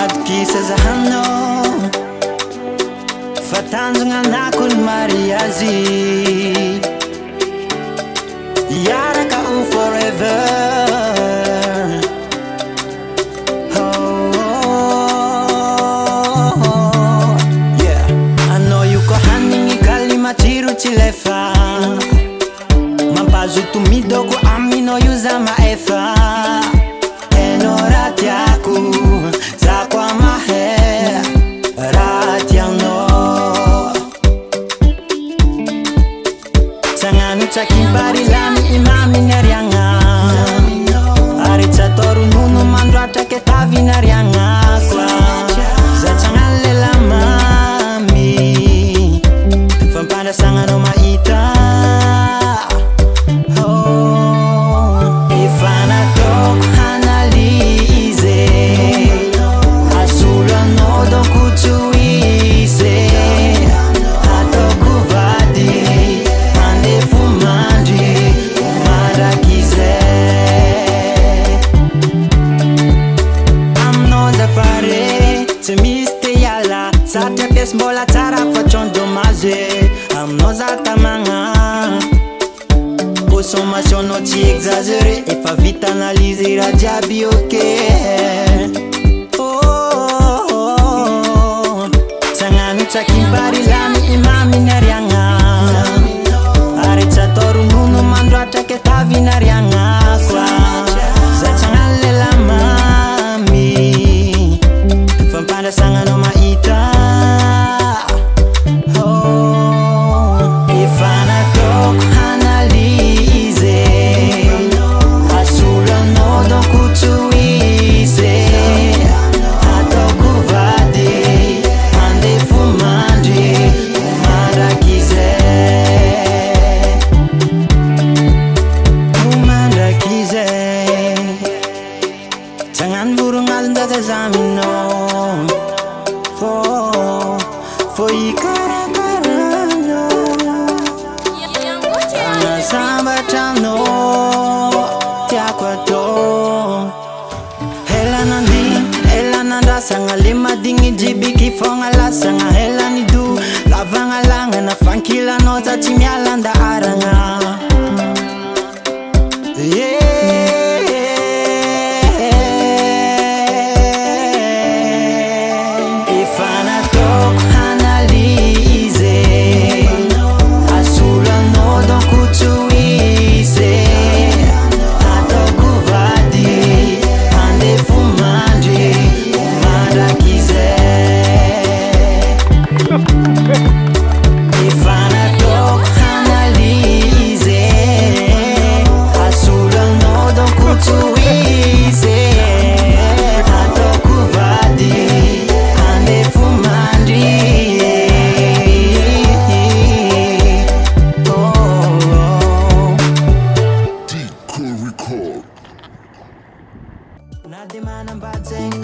madikisa zahanao fa tanjogna anakony mariazy iaraka o forever. Chilefa mampazoto midoko aminao io za maefa enora tiako zako amahe raha tianao sagnano tsakibary lamy imamy nariagna ary tsy atao ronono mandroatra ke tavy nariagna koa za tsagnano lela mamy fampandrasagnanao mahita efa nataoko hanalize asolanao donko tsoise ataoko vady andefo mandry mandrakizay aminao zapare tsy misy te hiala satria piesy mbola tsara fa trano dommage aminao za tamagna consommation no tsy exagéré efa vita analyse raha jiaby ok sagnano tsakibary lamy imamy nariagna ary tsy atao ronono mandroatra ke tavy nariagna koa za tsagnano lela mamy fampandrasagnanao mahita Sanga lima dingi jibiki fonga la sanga hela ni du lavanga langa na fankila noza chimialanda aranga ifana tok analize asula no don kuchuise atoku vadi ande fumandi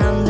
I'm